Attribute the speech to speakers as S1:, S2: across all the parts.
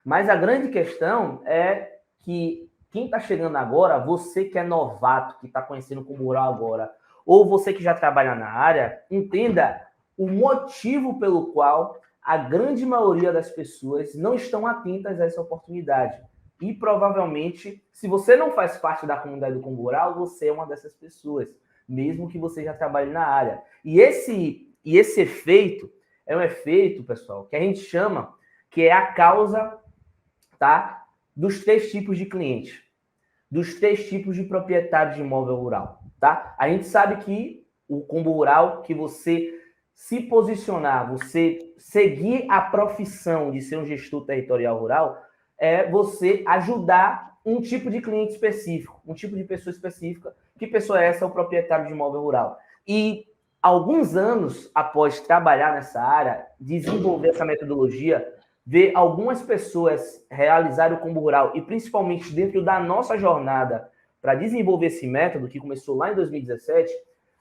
S1: Mas a grande questão é que quem está chegando agora, você que é novato, que está conhecendo o Combo Rural agora, ou você que já trabalha na área, entenda o motivo pelo qual a grande maioria das pessoas não estão atentas a essa oportunidade. E provavelmente, se você não faz parte da comunidade do Combo Rural, você é uma dessas pessoas, mesmo que você já trabalhe na área. E esse efeito é um efeito, pessoal, que a gente chama que é a causa, tá, dos 3 tipos de clientes, dos 3 tipos de proprietários de imóvel rural, tá? A gente sabe que o Combo Rural, que você se posicionar, você seguir a profissão de ser um gestor territorial rural, é você ajudar um tipo de cliente específico, um tipo de pessoa específica. Que pessoa é essa? É o proprietário de imóvel rural. E alguns anos após trabalhar nessa área, desenvolver essa metodologia, ver algumas pessoas realizarem o Combo Rural, e principalmente dentro da nossa jornada para desenvolver esse método, que começou lá em 2017,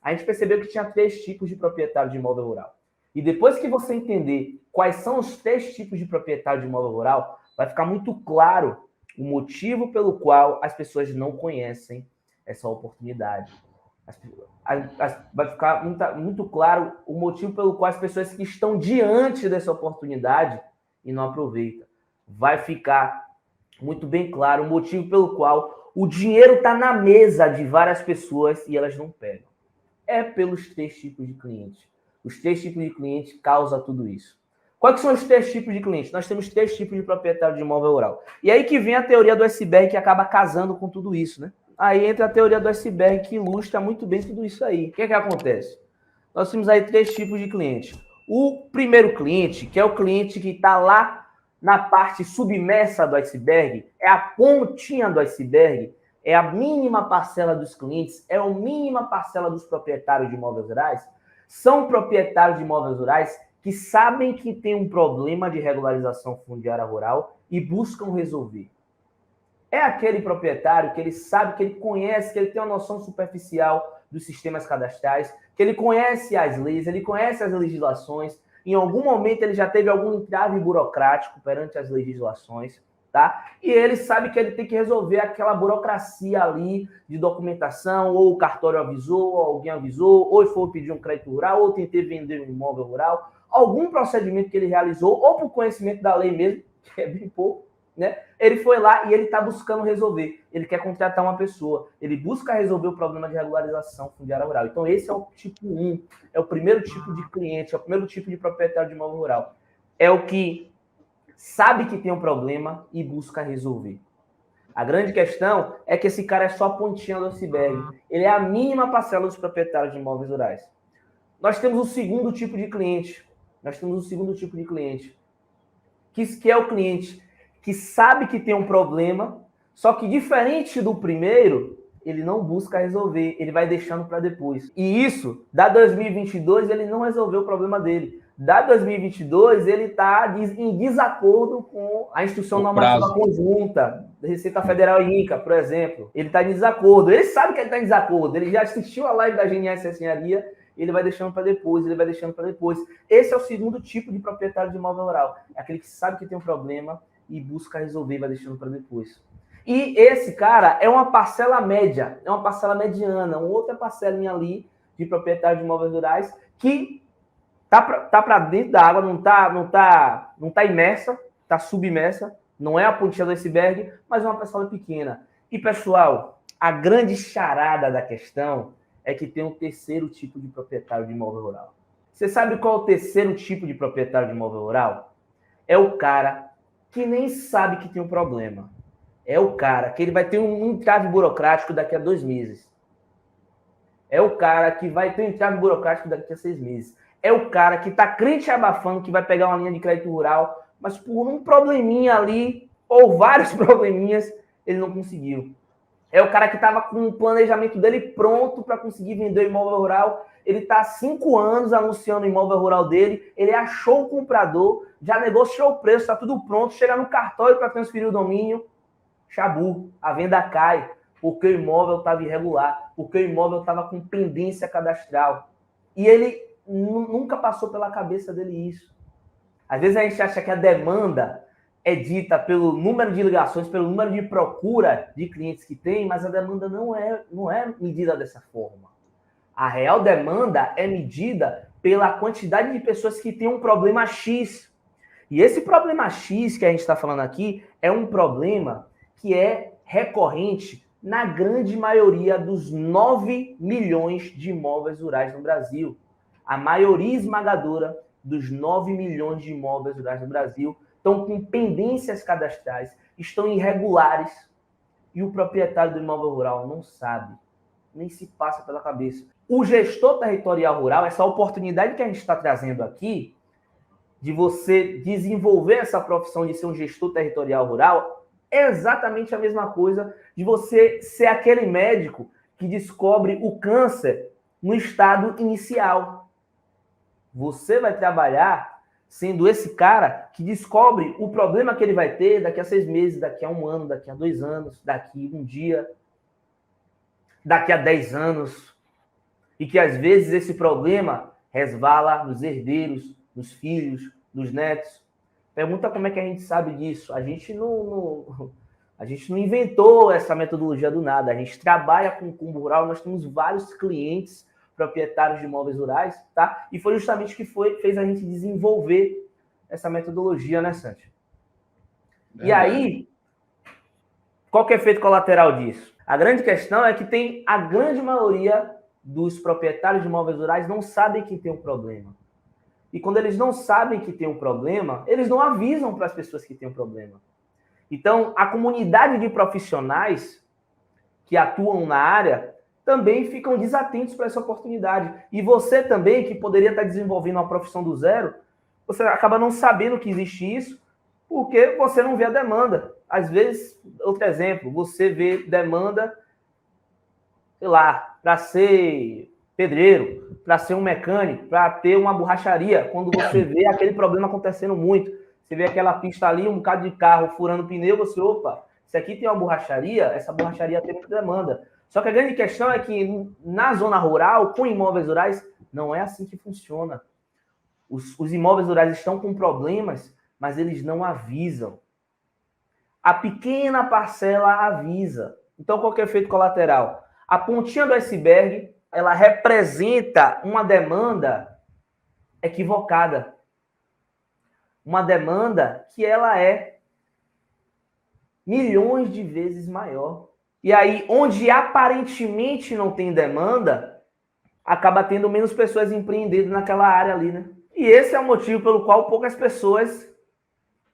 S1: a gente percebeu que tinha 3 tipos de proprietário de imóvel rural. E depois que você entender quais são os 3 tipos de proprietário de imóvel rural, vai ficar muito claro o motivo pelo qual as pessoas não conhecem essa oportunidade. Vai ficar muito claro o motivo pelo qual as pessoas que estão diante dessa oportunidade e não aproveitam. Vai ficar muito bem claro o motivo pelo qual o dinheiro está na mesa de várias pessoas e elas não pegam. É pelos 3 tipos de clientes. Os 3 tipos de clientes causam tudo isso. Quais são os 3 tipos de clientes? Nós temos 3 tipos de proprietário de imóvel rural. E aí que vem a teoria do iceberg, que acaba casando com tudo isso, né? Aí entra a teoria do iceberg, que ilustra muito bem tudo isso aí. O que é que acontece? Nós temos aí 3 tipos de clientes. O primeiro cliente, que é o cliente que está lá na parte submersa do iceberg, é a pontinha do iceberg, é a mínima parcela dos clientes, é a mínima parcela dos proprietários de imóveis rurais. São proprietários de imóveis rurais que sabem que tem um problema de regularização fundiária rural e buscam resolver. É aquele proprietário que ele sabe, que ele conhece, que ele tem uma noção superficial dos sistemas cadastrais, que ele conhece as leis, ele conhece as legislações, em algum momento ele já teve algum entrave burocrático perante as legislações, tá? E ele sabe que ele tem que resolver aquela burocracia ali de documentação, ou o cartório avisou, ou alguém avisou, ou foi pedir um crédito rural, ou tentei vender um imóvel rural, algum procedimento que ele realizou, ou por conhecimento da lei mesmo, que é bem pouco, né? Ele foi lá e ele está buscando resolver. Ele quer contratar uma pessoa. Ele busca resolver o problema de regularização fundiária rural. Então, esse é o tipo 1. É o primeiro tipo de cliente, é o primeiro tipo de proprietário de imóvel rural. É o que sabe que tem um problema e busca resolver. A grande questão é que esse cara é só a pontinha do iceberg. Ele é a mínima parcela dos proprietários de imóveis rurais. Nós temos o segundo tipo de cliente. Que é o cliente que sabe que tem um problema, só que diferente do primeiro, ele não busca resolver, ele vai deixando para depois. E isso, da 2022, ele não resolveu o problema dele. Da 2022, ele está em desacordo com a Instrução Normativa Conjunta, da Receita Federal e INCA, por exemplo. Ele está em desacordo, ele sabe que ele está em desacordo, ele já assistiu a live da GNS Engenharia, ele vai deixando para depois, Esse é o segundo tipo de proprietário de imóvel rural. É aquele que sabe que tem um problema e busca resolver, vai deixando para depois. E esse cara é uma parcela média, é uma parcela mediana, uma outra parcelinha ali de proprietário de imóveis rurais que tá para dentro da água, não tá imersa, tá submersa, não é a pontinha do iceberg, mas é uma parcela pequena. E, pessoal, a grande charada da questão é que tem um terceiro tipo de proprietário de imóvel rural. Você sabe qual é o terceiro tipo de proprietário de imóvel rural? É o cara que nem sabe que tem um problema. É o cara que ele vai ter um entrave burocrático daqui a 2 meses. É o cara que vai ter um entrave burocrático daqui a 6 meses. É o cara que está crente e abafando que vai pegar uma linha de crédito rural, mas por um probleminha ali, ou vários probleminhas, ele não conseguiu. É o cara que estava com o planejamento dele pronto para conseguir vender o imóvel rural. Ele está há 5 anos anunciando o imóvel rural dele. Ele achou o comprador, já negociou o preço, está tudo pronto. Chega no cartório para transferir o domínio. Chabu, a venda cai, porque o imóvel estava irregular, porque o imóvel estava com pendência cadastral. E ele nunca passou pela cabeça dele isso. Às vezes a gente acha que a demanda é dita pelo número de ligações, pelo número de procura de clientes que tem, mas a demanda não é medida dessa forma. A real demanda é medida pela quantidade de pessoas que têm um problema X. E esse problema X que a gente está falando aqui é um problema que é recorrente na grande maioria dos 9 milhões de imóveis rurais no Brasil. A maioria esmagadora dos 9 milhões de imóveis rurais no Brasil estão com pendências cadastrais, estão irregulares, e o proprietário do imóvel rural não sabe, nem se passa pela cabeça. O gestor territorial rural, essa oportunidade que a gente está trazendo aqui, de você desenvolver essa profissão de ser um gestor territorial rural, é exatamente a mesma coisa de você ser aquele médico que descobre o câncer no estado inicial. Você vai trabalhar sendo esse cara que descobre o problema que ele vai ter daqui a 6 meses, daqui a 1 ano, daqui a 2 anos, daqui a 1 dia, daqui a 10 anos. E que às vezes esse problema resvala nos herdeiros, nos filhos, nos netos. Pergunta como é que a gente sabe disso. A gente não inventou essa metodologia do nada. A gente trabalha com o rural, nós temos vários clientes proprietários de imóveis rurais, tá? E foi justamente o que fez a gente desenvolver essa metodologia, né, Santi? E aí, qual que é o efeito colateral disso? A grande questão é que tem a grande maioria dos proprietários de imóveis rurais não sabem que tem um problema. E quando eles não sabem que tem um problema, eles não avisam para as pessoas que tem um problema. Então, a comunidade de profissionais que atuam na área também ficam desatentos para essa oportunidade. E você também, que poderia estar desenvolvendo uma profissão do zero, você acaba não sabendo que existe isso, porque você não vê a demanda. Às vezes, outro exemplo, você vê demanda, sei lá, para ser pedreiro, para ser um mecânico, para ter uma borracharia, quando você vê aquele problema acontecendo muito. Você vê aquela pista ali, um bocado de carro furando pneu, você, opa, se aqui tem uma borracharia, essa borracharia tem muita demanda. Só que a grande questão é que na zona rural, com imóveis rurais, não é assim que funciona. Os imóveis rurais estão com problemas, mas eles não avisam. A pequena parcela avisa. Então, qual que é o efeito colateral? A pontinha do iceberg, ela representa uma demanda equivocada. Uma demanda que ela é milhões de vezes maior. E aí, onde aparentemente não tem demanda, acaba tendo menos pessoas empreendendo naquela área ali, né? E esse é o motivo pelo qual poucas pessoas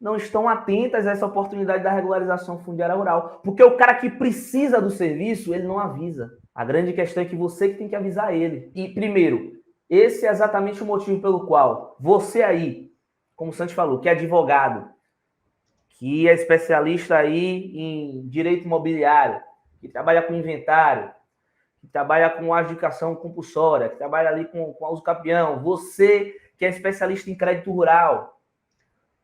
S1: não estão atentas a essa oportunidade da regularização fundiária rural. Porque o cara que precisa do serviço, ele não avisa. A grande questão é que você que tem que avisar ele. E, primeiro, esse é exatamente o motivo pelo qual você aí, como o Santos falou, que é advogado, que é especialista aí em direito imobiliário, que trabalha com inventário, que trabalha com adjudicação compulsória, que trabalha ali com uso capião, você que é especialista em crédito rural,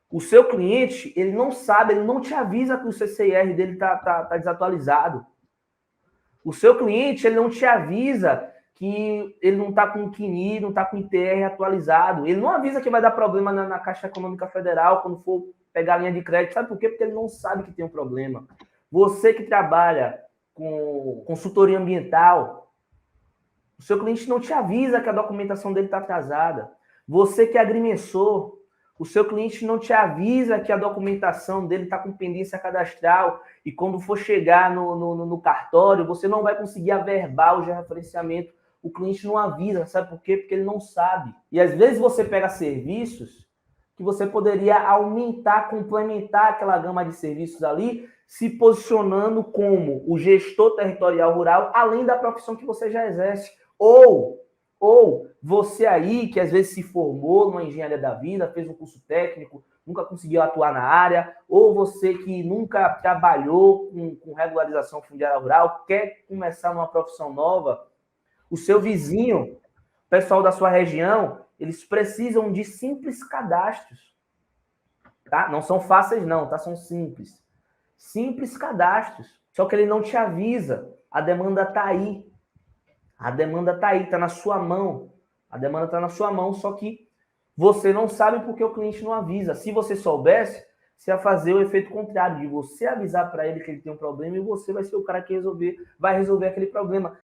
S1: o seu cliente, ele não sabe, ele não te avisa que o CCIR dele está desatualizado. O seu cliente, ele não te avisa que ele não está com o CNI, não está com o ITR atualizado. Ele não avisa que vai dar problema na Caixa Econômica Federal quando for pegar a linha de crédito. Sabe por quê? Porque ele não sabe que tem um problema. Você que trabalha com consultoria ambiental, o seu cliente não te avisa que a documentação dele está atrasada. Você que é agrimensor, o seu cliente não te avisa que a documentação dele está com pendência cadastral e quando for chegar no cartório, você não vai conseguir averbar o georreferenciamento. O cliente não avisa, sabe por quê? Porque ele não sabe. E às vezes você pega serviços que você poderia aumentar, complementar aquela gama de serviços ali, se posicionando como o gestor territorial rural, além da profissão que você já exerce. Ou você aí, que às vezes se formou numa engenharia da vida, fez um curso técnico, nunca conseguiu atuar na área, ou você que nunca trabalhou com regularização fundiária rural, quer começar uma profissão nova, o seu vizinho, o pessoal da sua região, eles precisam de simples cadastros. Tá? Não são fáceis não, tá? São simples. Simples cadastros. Só que ele não te avisa. A demanda está aí. A demanda está aí, está na sua mão. A demanda está na sua mão, só que você não sabe porque o cliente não avisa. Se você soubesse, você vai fazer o efeito contrário, de você avisar para ele que ele tem um problema e você vai ser o cara que vai resolver aquele problema.